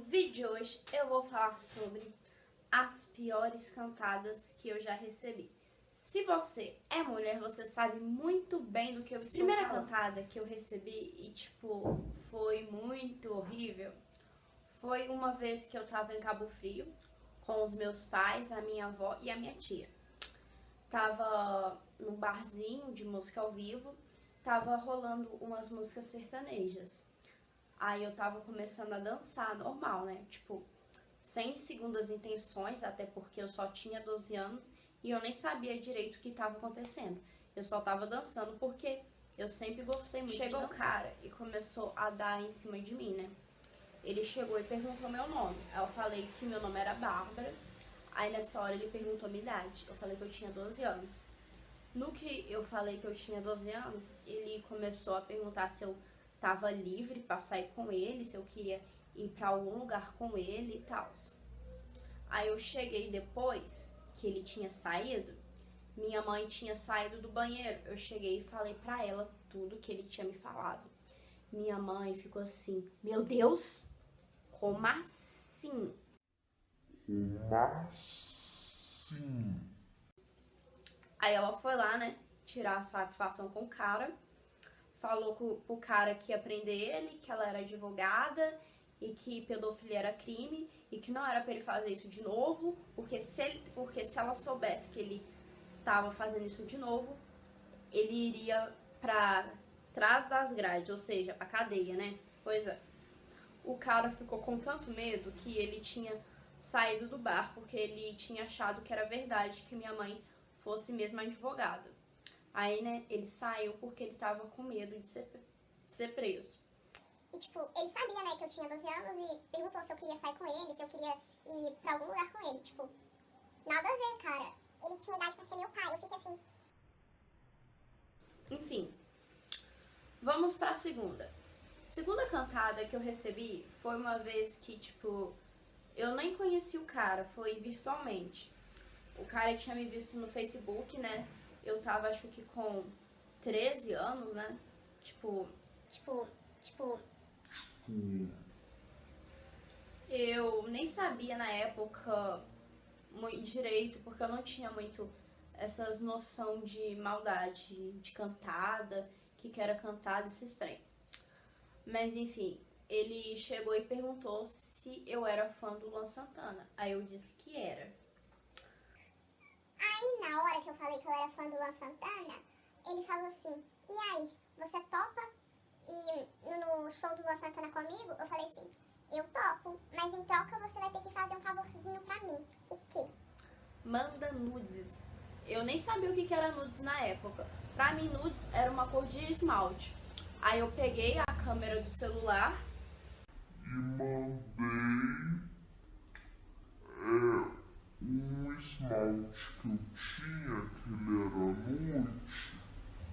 vídeo de hoje eu vou falar sobre as piores cantadas que eu já recebi. Se você é mulher, você sabe muito bem do que eu estou falando. A primeira cantada que eu recebi e, foi muito horrível foi uma vez que eu tava em Cabo Frio com os meus pais, a minha avó e a minha tia. Tava num barzinho de música ao vivo, tava rolando umas músicas sertanejas. Aí eu tava começando a dançar normal, né? Sem segundas intenções, até porque eu só tinha 12 anos e eu nem sabia direito o que tava acontecendo. Eu só tava dançando porque eu sempre gostei muito de dançar. Chegou o cara e começou a dar em cima de mim, né? Ele chegou e perguntou meu nome. Aí eu falei que meu nome era Bárbara. Aí nessa hora ele perguntou a minha idade. Eu falei que eu tinha 12 anos. No que eu falei que eu tinha 12 anos, ele começou a perguntar se eu tava livre pra sair com ele, se eu queria ir pra algum lugar com ele e tal. Aí eu cheguei depois que ele tinha saído, minha mãe tinha saído do banheiro. Eu cheguei e falei pra ela tudo que ele tinha me falado. Minha mãe ficou assim: meu Deus, como assim? Como assim? Aí ela foi lá, né, tirar a satisfação com o cara. Falou pro cara que ia prender ele, que ela era advogada e que pedofilia era crime e que não era pra ele fazer isso de novo, porque se ela soubesse que ele tava fazendo isso de novo, ele iria pra trás das grades, ou seja, pra cadeia, né? Pois é. O cara ficou com tanto medo que ele tinha saído do bar porque ele tinha achado que era verdade que minha mãe fosse mesmo advogada. Aí, né, ele saiu porque ele tava com medo de ser preso. E, ele sabia, né, que eu tinha 12 anos e perguntou se eu queria sair com ele, se eu queria ir pra algum lugar com ele. Nada a ver, cara. Ele tinha idade pra ser meu pai. Eu fiquei assim. Enfim, vamos pra segunda. Segunda cantada que eu recebi foi uma vez que, eu nem conheci o cara, foi virtualmente. O cara tinha me visto no Facebook, né? Eu tava, acho que com 13 anos, né? Eu nem sabia na época muito direito, porque eu não tinha muito essas noção de maldade, de cantada, que era cantada, esses trem. Mas enfim, ele chegou e perguntou se eu era fã do Luan Santana. Aí eu disse que era. Aí, na hora que eu falei que eu era fã do Luan Santana, ele falou assim: e aí, você topa ir no show do Luan Santana comigo? Eu falei assim: eu topo, mas em troca você vai ter que fazer um favorzinho pra mim. O quê? Manda nudes. Eu nem sabia o que era nudes na época. Pra mim, nudes era uma cor de esmalte. Aí eu peguei a câmera do celular E mandei um esmalte que eu tinha, que ele era nude.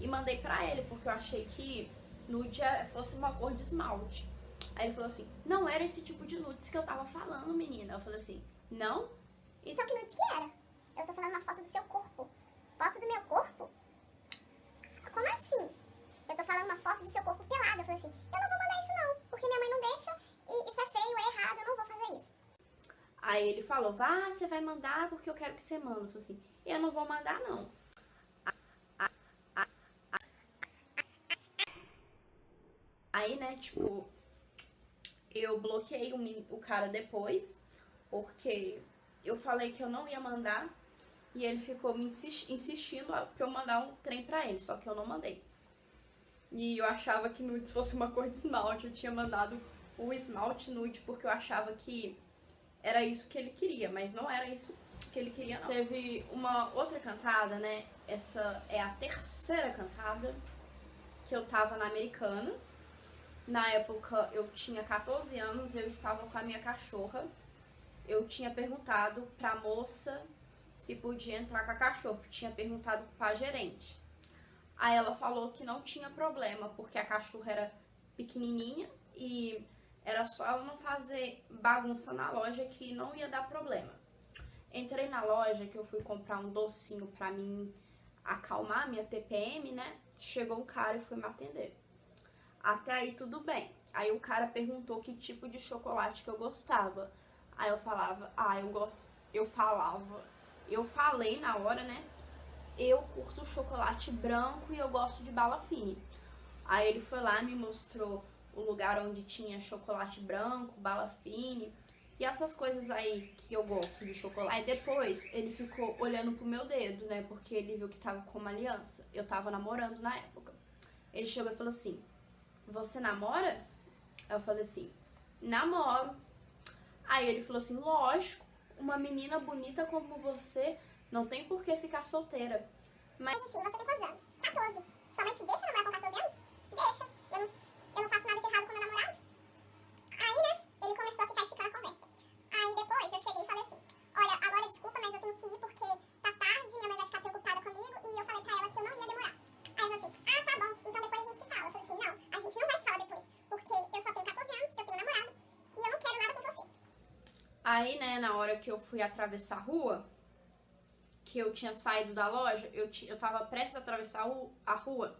e mandei pra ele, porque eu achei que nude fosse uma cor de esmalte. Aí ele falou assim: não era esse tipo de nudes que eu tava falando, menina. Eu falei assim: não? Então que nudes que era? Eu tô falando uma foto do seu corpo. Foto do meu corpo? Como assim? Eu tô falando uma foto do seu corpo pelado. Eu falei assim: eu não vou mandar isso não, porque minha mãe não deixa e isso é feio, é errado, eu não vou fazer isso. Aí ele falou: vá, você vai mandar porque eu quero que você manda. Eu falei assim: eu não vou mandar não. Aí, né, eu bloqueei o cara depois, porque eu falei que eu não ia mandar e ele ficou me insistindo pra eu mandar um trem pra ele, só que eu não mandei. E eu achava que nudes fosse uma cor de esmalte, eu tinha mandado o esmalte nude porque eu achava que era isso que ele queria, mas não era isso que ele queria não. Teve uma outra cantada, né, essa é a terceira cantada, que eu tava na Americanas. Na época eu tinha 14 anos, eu estava com a minha cachorra. Eu tinha perguntado pra moça se podia entrar com a cachorra, tinha perguntado pra gerente. Aí ela falou que não tinha problema, porque a cachorra era pequenininha e era só ela não fazer bagunça na loja que não ia dar problema. Entrei na loja que eu fui comprar um docinho pra mim acalmar minha TPM, né? Chegou um cara e foi me atender. Até aí tudo bem. Aí o cara perguntou que tipo de chocolate que eu gostava. Aí eu falava, eu falei na hora, né? Eu curto chocolate branco e eu gosto de bala fine. Aí ele foi lá e me mostrou o lugar onde tinha chocolate branco, bala fine e essas coisas aí que eu gosto de chocolate. Aí depois ele ficou olhando pro meu dedo, né? Porque ele viu que tava com uma aliança. Eu tava namorando na época. Ele chegou e falou assim, você namora? Aí eu falei assim, namoro. Aí ele falou assim, lógico, uma menina bonita como você não tem por que ficar solteira. Mas enfim, você tem quantos anos? 14. Sua mãe te deixa namorar com 14 anos? Deixa. Eu não faço nada de errado com meu namorado. Aí, né, ele começou a ficar esticando a conversa. Aí depois eu cheguei e falei assim, olha, agora desculpa, mas eu tenho que ir porque tá tarde, minha mãe vai ficar preocupada comigo e eu falei pra ela que eu não ia demorar. Aí ele falou assim, ah, tá bom, então depois a gente se fala. Eu falei assim, não, a gente não vai se falar depois, porque eu só tenho 14 anos, eu tenho namorado e eu não quero nada com você. Aí, né, na hora que eu fui atravessar a rua, que eu tinha saído da loja, eu tava prestes a atravessar a rua,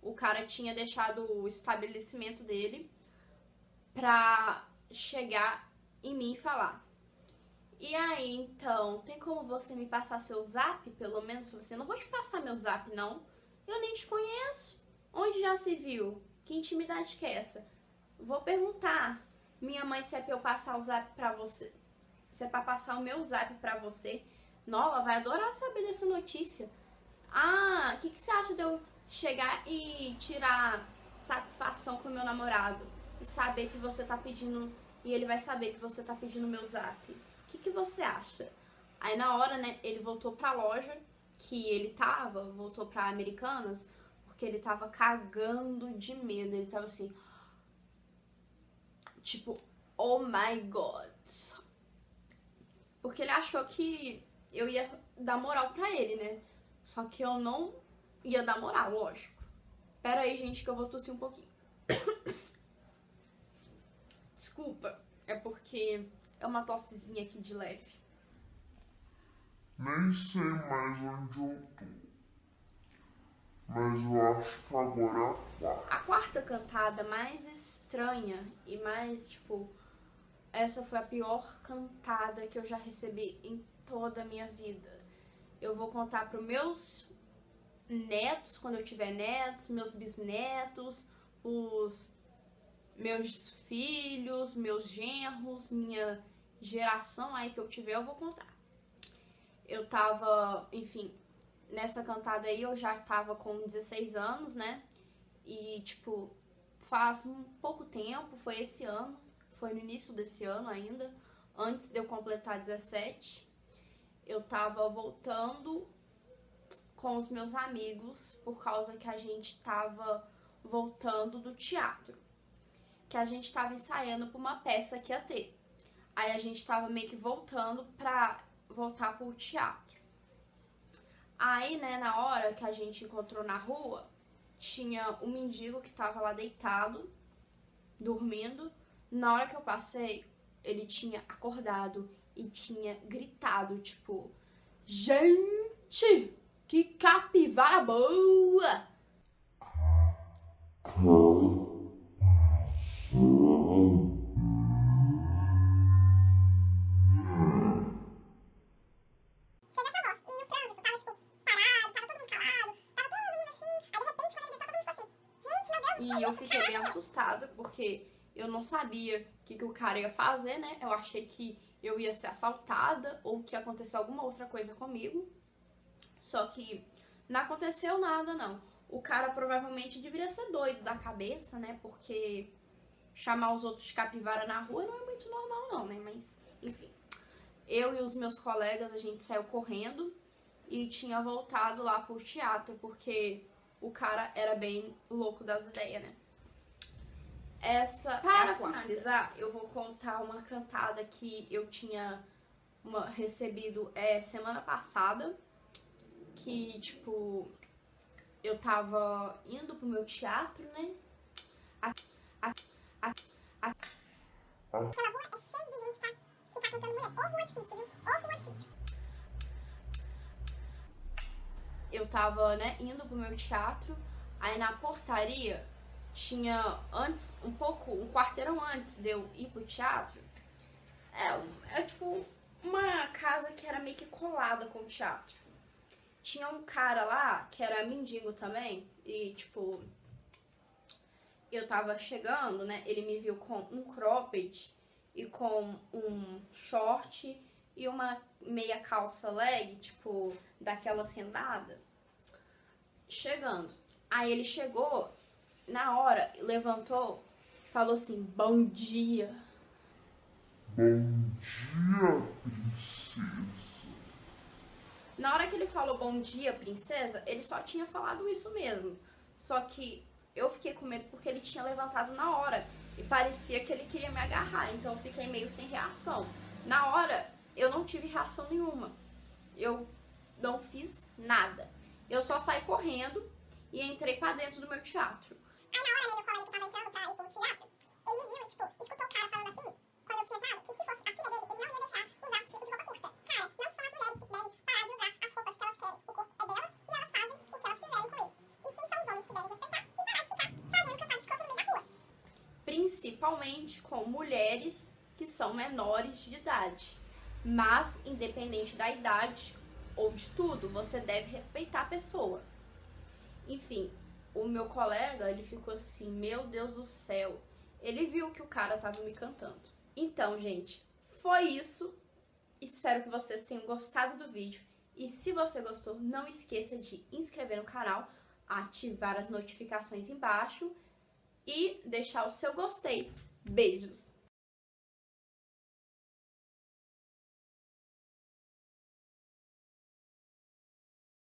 o cara tinha deixado o estabelecimento dele pra chegar em mim e falar. E aí, então, tem como você me passar seu zap, pelo menos? Eu falei assim, eu não vou te passar meu zap, não. Eu nem te conheço. Onde já se viu? Que intimidade que é essa? Vou perguntar. Minha mãe, se é pra eu passar o zap pra você, se é pra passar o meu zap pra você, Nola vai adorar saber dessa notícia. Ah, o que você acha de eu chegar e tirar satisfação com o meu namorado? E saber que você tá pedindo, e ele vai saber que você tá pedindo meu zap. O que você acha? Aí na hora, né, ele voltou pra loja que ele tava, voltou pra Americanas, porque ele tava cagando de medo. Ele tava assim, tipo, oh my god. Porque ele achou que eu ia dar moral pra ele, né? Só que eu não ia dar moral, lógico. Pera aí, gente, que eu vou tossir um pouquinho. Desculpa, é porque é uma tossezinha aqui de leve. Nem sei mais onde eu tô, mas eu acho que agora é a quarta. A quarta cantada mais estranha e mais, tipo, essa foi a pior cantada que eu já recebi em toda a minha vida. Eu vou contar pros meus netos, quando eu tiver netos, meus bisnetos, os meus filhos, meus genros, minha geração aí que eu tiver, eu vou contar. Eu tava, enfim, nessa cantada aí eu já tava com 16 anos, né? E, tipo, faz um pouco tempo, foi esse ano, foi no início desse ano ainda, antes de eu completar 17. Eu tava voltando com os meus amigos por causa que a gente tava voltando do teatro. Que a gente tava ensaiando pra uma peça que ia ter. Aí a gente tava meio que voltando pra voltar pro teatro. Aí, né, na hora que a gente encontrou na rua, tinha um mendigo que tava lá deitado, dormindo. Na hora que eu passei, ele tinha acordado e tinha gritado, tipo, gente, que capivara boa! E eu fiquei bem assustada, porque eu não sabia o que o cara ia fazer, né? Eu achei que eu ia ser assaltada ou que ia acontecer alguma outra coisa comigo. Só que não aconteceu nada, não. O cara provavelmente deveria ser doido da cabeça, né? Porque chamar os outros de capivara na rua não é muito normal, não, né? Mas, enfim. Eu e os meus colegas, a gente saiu correndo e tinha voltado lá pro teatro, porque o cara era bem louco das ideias, né? Para finalizar, eu vou contar uma cantada que eu tinha recebido semana passada. Que, tipo, eu tava indo pro meu teatro, né? Aquela rua é cheia de gente pra ficar cantando mulher. Ô rua difícil, viu? Ô rua difícil. Eu tava, né, indo pro meu teatro. Aí na portaria tinha antes, um quarteirão antes de eu ir pro teatro, é tipo uma casa que era meio que colada com o teatro. Tinha um cara lá que era mendigo também, e tipo, eu tava chegando, né? Ele me viu com um cropped e com um short e uma meia calça leg, tipo, daquelas rendadas. Chegando. Aí ele chegou, na hora, levantou e falou assim, bom dia. Bom dia, princesa. Na hora que ele falou bom dia, princesa, ele só tinha falado isso mesmo. Só que eu fiquei com medo porque ele tinha levantado na hora e parecia que ele queria me agarrar, então eu fiquei meio sem reação. Na hora, eu não tive reação nenhuma. Eu não fiz nada. Eu só saí correndo e entrei pra dentro do meu teatro. Aí na hora, né, meu colega que tava entrando pra ir pro teatro, ele me viu e, tipo, escutou o cara falando assim, quando eu tinha entrado, que se fosse a filha dele, ele não ia deixar usar tipo de roupa curta. Cara, não são as mulheres que devem parar de usar as roupas que elas querem. O corpo é delas e elas fazem o que elas quiserem com ele. E sim, são os homens que devem respeitar e parar de ficar fazendo cantada escrota no meio da rua. Principalmente com mulheres que são menores de idade. Mas, independente da idade ou de tudo, você deve respeitar a pessoa. Enfim, o meu colega, ele ficou assim, meu Deus do céu. Ele viu que o cara tava me cantando. Então, gente, foi isso. Espero que vocês tenham gostado do vídeo. E se você gostou, não esqueça de inscrever no canal, ativar as notificações embaixo e deixar o seu gostei. Beijos!